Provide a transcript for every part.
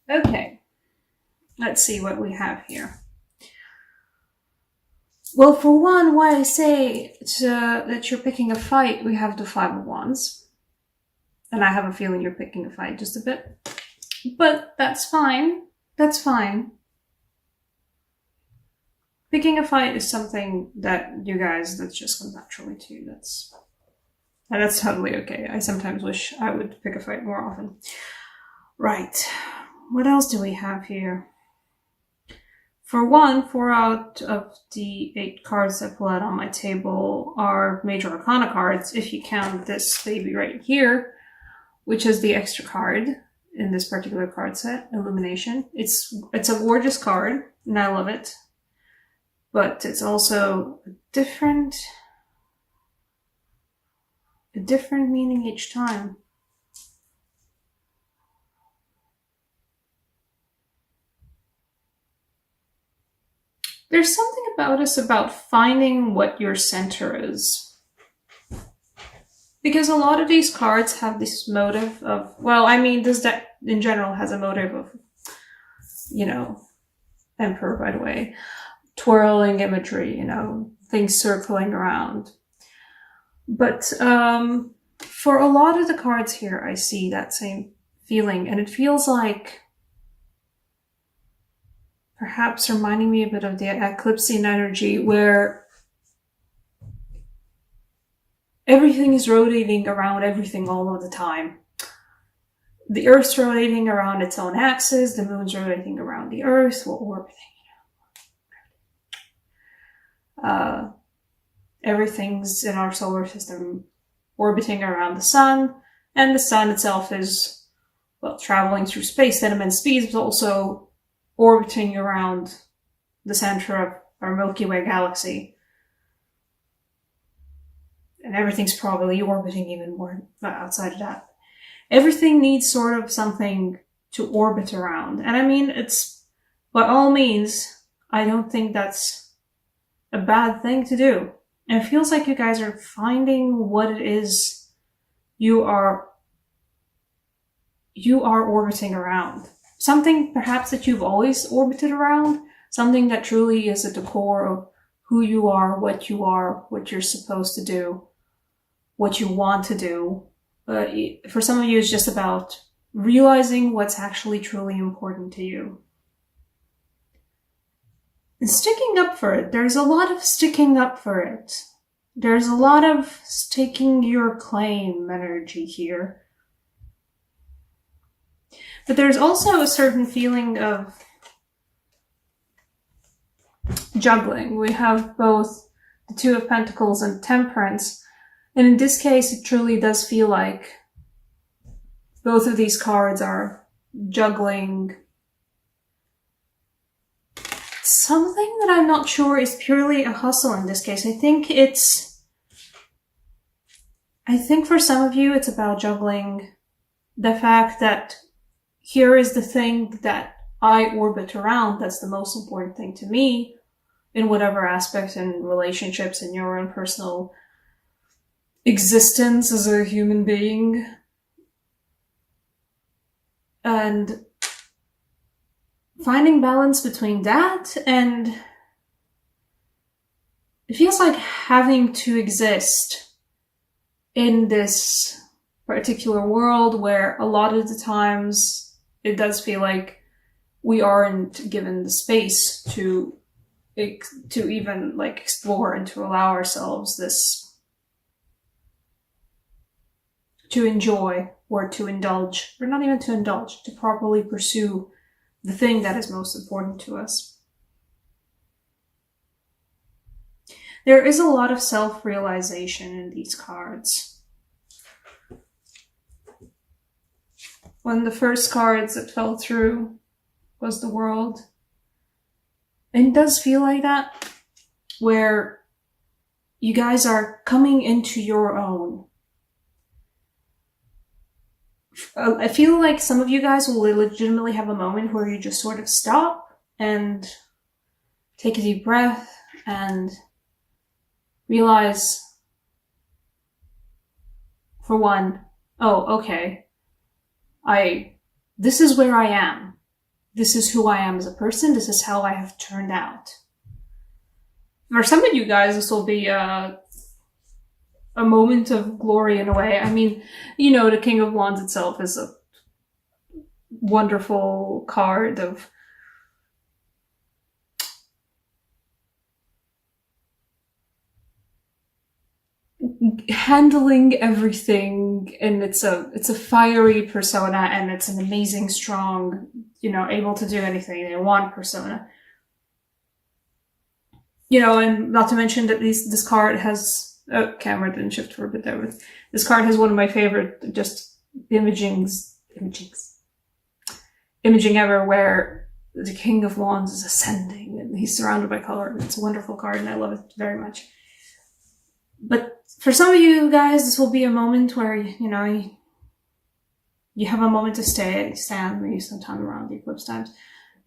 Okay, let's see what we have here. Well, for one, why I say that you're picking a fight, we have the Five of Wands. And I have a feeling you're picking a fight just a bit. But that's fine. That's fine. Picking a fight is something that you guys, that just comes naturally to you. That's totally okay. I sometimes wish I would pick a fight more often. Right. What else do we have here? For one, 4 out of the 8 cards I pull out on my table are Major Arcana cards, if you count this baby right here, which is the extra card in this particular card set, Illumination. It's a gorgeous card, and I love it. But it's also a different meaning each time. There's something about us about finding what your center is. Because a lot of these cards have this motive of, well, I mean, this deck in general has a motive of, Emperor, by the way, twirling imagery, things circling around. But for a lot of the cards here, I see that same feeling, and it feels like perhaps reminding me a bit of the eclipsing energy where everything is rotating around everything all of the time. The Earth's rotating around its own axis, the moon's rotating around the Earth, we're orbiting. Everything's in our solar system orbiting around the sun, and the sun itself is, well, traveling through space at immense speeds, but also orbiting around the center of our Milky Way galaxy. And everything's probably orbiting even more outside of that. Everything needs sort of something to orbit around. And I mean, it's, by all means, I don't think that's a bad thing to do. And it feels like you guys are finding what it is you are orbiting around. Something perhaps that you've always orbited around, something that truly is at the core of who you are, what you're supposed to do, what you want to do. For some of you, it's just about realizing what's actually truly important to you. And sticking up for it. There's a lot of sticking up for it. There's a lot of staking your claim energy here. But there's also a certain feeling of juggling. We have both the Two of Pentacles and Temperance. And in this case, it truly does feel like both of these cards are juggling something that I'm not sure is purely a hustle in this case. I think for some of you, it's about juggling the fact that here is the thing that I orbit around that's the most important thing to me in whatever aspect in relationships in your own personal existence as a human being. And finding balance between that and it feels like having to exist in this particular world where a lot of the times it does feel like we aren't given the space to even explore and to allow ourselves this, to enjoy or to indulge, or not even to indulge, to properly pursue the thing that is most important to us. There is a lot of self-realization in these cards. One of the first cards that fell through was the World. And it does feel like that, where you guys are coming into your own. I feel like some of you guys will legitimately have a moment where you just sort of stop and take a deep breath and realize, for one, oh, okay, this is where I am. this is who I am as a person. This is how I have turned out. For some of you guys, this will be a moment of glory in a way. I mean, you know, the King of Wands itself is a wonderful card of handling everything, and it's a fiery persona, and it's an amazing, strong, you know, able to do anything they want persona. You know, and not to mention that this card has, oh, camera didn't shift for a bit there, but this card has one of my favorite just imaging ever, where the King of Wands is ascending and he's surrounded by color, and it's a wonderful card and I love it very much. But for some of you guys, this will be a moment where, you know, you have a moment to stand, maybe sometime around the eclipse times.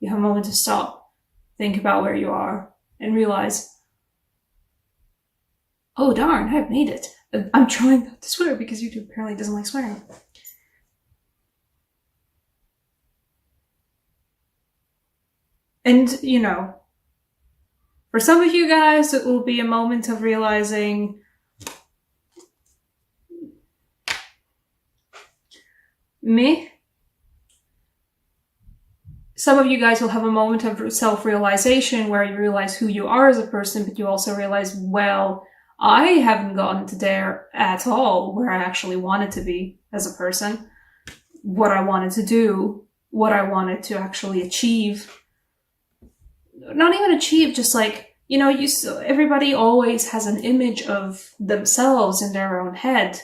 You have a moment to stop, think about where you are, and realize, oh darn, I've made it. I'm trying not to swear because YouTube apparently doesn't like swearing. And, you know, for some of you guys, it will be a moment of realizing, me. Some of you guys will have a moment of self-realization where you realize who you are as a person, but you also realize, well, I haven't gotten to there at all where I actually wanted to be as a person, what I wanted to do, what I wanted to actually achieve. Not even achieve, just like, you know, everybody always has an image of themselves in their own head.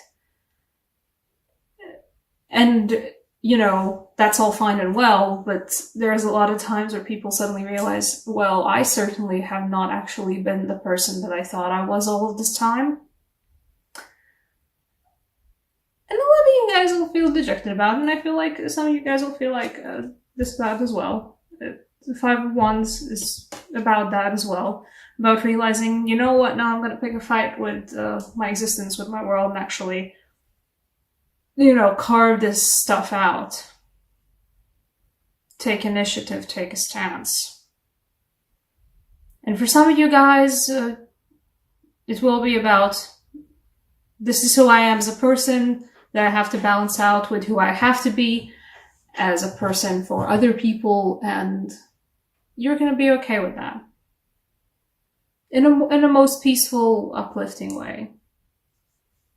And, you know, that's all fine and well, but there's a lot of times where people suddenly realize, well, I certainly have not actually been the person that I thought I was all of this time. And a lot of you guys will feel dejected about it, and I feel like some of you guys will feel like this about as well. The Five of Wands is about that as well. About realizing, you know what, now I'm going to pick a fight with my existence, with my world, and actually, you know, carve this stuff out. Take initiative, take a stance. And for some of you guys, it will be about, this is who I am as a person, that I have to balance out with who I have to be as a person for other people, and you're going to be okay with that. In a most peaceful, uplifting way.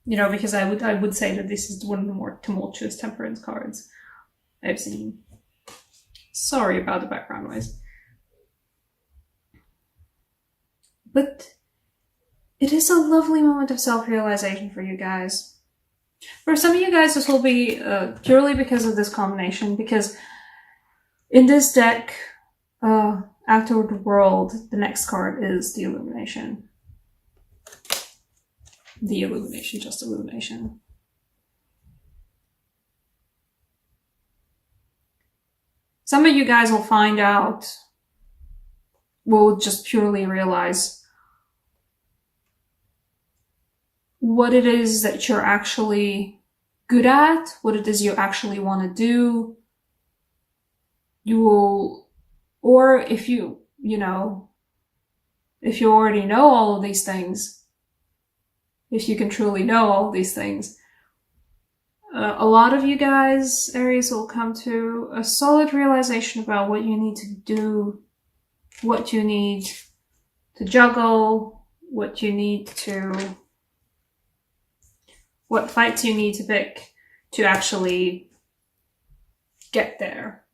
You know, because I would say that this is one of the more tumultuous temperance cards I've seen. Sorry about the background noise. But it is a lovely moment of self-realization for you guys. For some of you guys, this will be purely because of this combination, because in this deck, after the world, the next card is the Illumination. The Illumination, just Illumination. Some of you guys will find out, will just purely realize what it is that you're actually good at, what it is you actually want to do. You will, or if you know, if you already know all of these things, if you can truly know all these things, a lot of you guys, Aries, will come to a solid realization about what you need to do, what you need to juggle, what fights you need to pick to actually get there.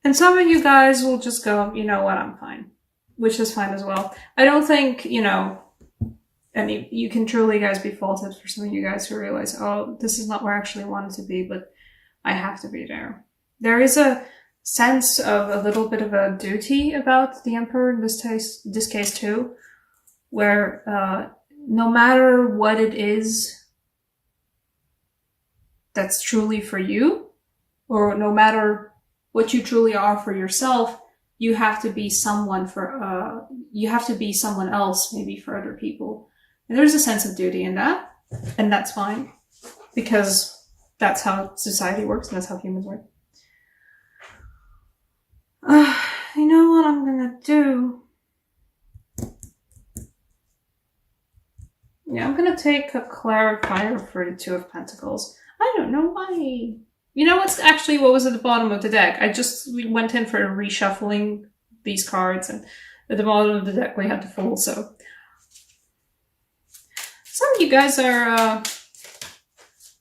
And some of you guys will just go, you know what, I'm fine. Which is fine as well. I don't think, you know, you can truly, guys, be faulted for some of you guys who realize, oh, this is not where I actually wanted to be, but I have to be there. There is a sense of a little bit of a duty about the Emperor in this case too, where no matter what it is that's truly for you, or no matter what you truly are for yourself, you have to be someone for, you have to be someone else maybe for other people. And there's a sense of duty in that, and that's fine, because that's how society works and that's how humans work. You know what I'm gonna do? Yeah, I'm gonna take a clarifier for the Two of Pentacles. I don't know why. You know what's actually what was at the bottom of the deck? We went in for reshuffling these cards, and at the bottom of the deck we had to fold, so. Some of you guys are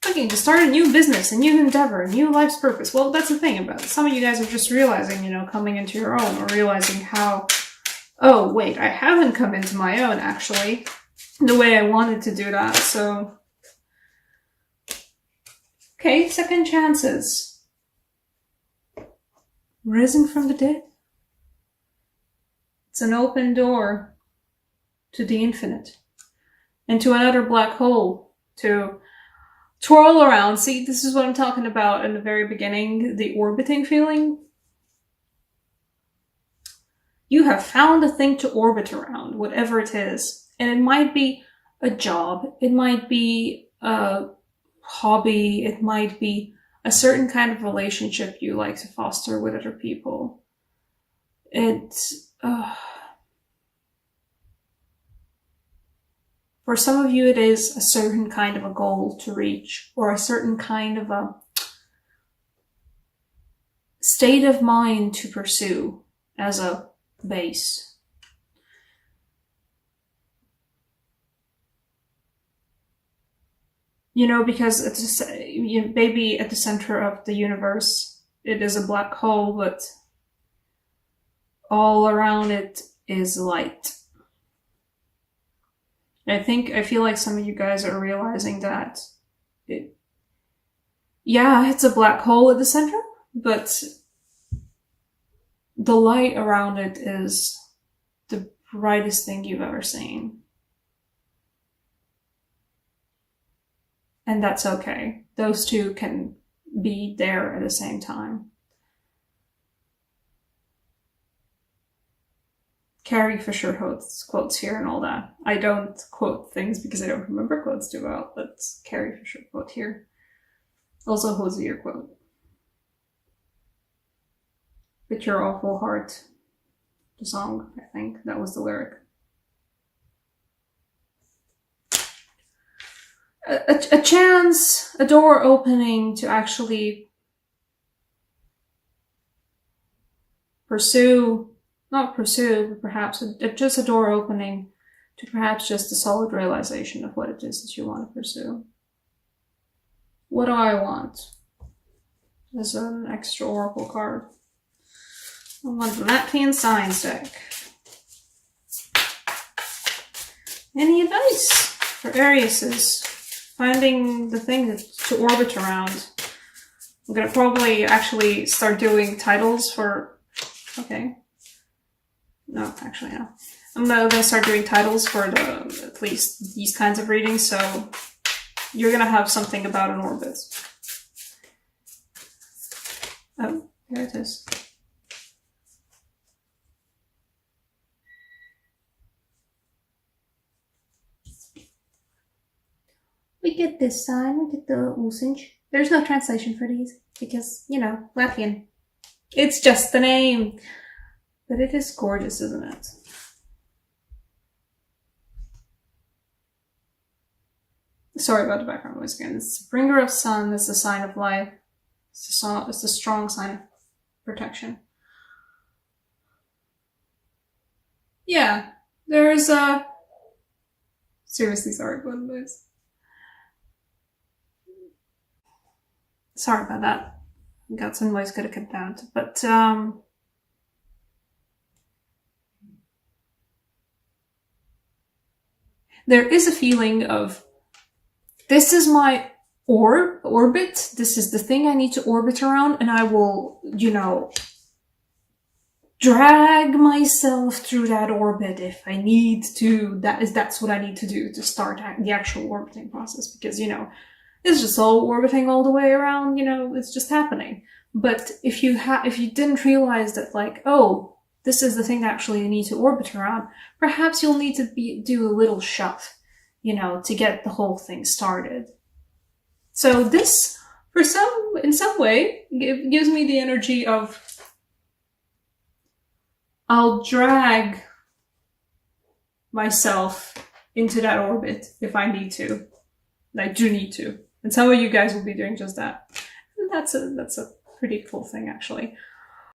looking to start a new business, a new endeavor, a new life's purpose. Well, that's the thing about it. Some of you guys are just realizing, you know, coming into your own, or realizing how, oh, wait, I haven't come into my own, actually, the way I wanted to do that, so. Okay, second chances. Risen from the dead. It's an open door to the infinite. And to another black hole to twirl around. See, this is what I'm talking about in the very beginning, the orbiting feeling. You have found a thing to orbit around, whatever it is. And it might be a job, it might be a hobby, it might be a certain kind of relationship you like to foster with other people. For some of you, it is a certain kind of a goal to reach, or a certain kind of a state of mind to pursue as a base. You know, because it's maybe at the center of the universe, it is a black hole, but all around it is light. I feel like some of you guys are realizing that it's a black hole at the center, but the light around it is the brightest thing you've ever seen. And that's okay. Those two can be there at the same time. Carrie Fisher quotes here and all that. I don't quote things because I don't remember quotes too well, but Carrie Fisher quote here. Also Hosier quote. With your awful heart. The song, I think. That was the lyric. A chance, a door opening to actually not pursue, but perhaps just a door opening to perhaps just a solid realization of what it is that you want to pursue. What do I want? As an extra oracle card. I want the Latvian Signs deck. Any advice for Aries? Finding the thing to orbit around. I'm gonna probably actually start doing titles for... Okay. No, actually, no. I'm gonna start doing titles for at least these kinds of readings, so you're gonna have something about an orbit. Oh, there it is. We get this sign, we get the Usinch. There's no translation for these, because, you know, Latvian. It's just the name. But it is gorgeous, isn't it? Sorry about the background noise again. It's the bringer of sun, it's the sign of life. It's a strong sign of protection. Yeah, there's a... Seriously sorry about this. Sorry about that. Got some noise could have cut out. But, there is a feeling of, this is my orbit, this is the thing I need to orbit around, and I will, you know, drag myself through that orbit if I need to. That's what I need to do to start the actual orbiting process, because, you know, it's just all orbiting all the way around, you know, it's just happening. But if you didn't realize that, like, oh, this is the thing that actually you need to orbit around, perhaps you'll need to do a little shove, you know, to get the whole thing started. So this, in some way, gives me the energy of I'll drag myself into that orbit if I need to. I do need to. And some of you guys will be doing just that. And that's a pretty cool thing, actually.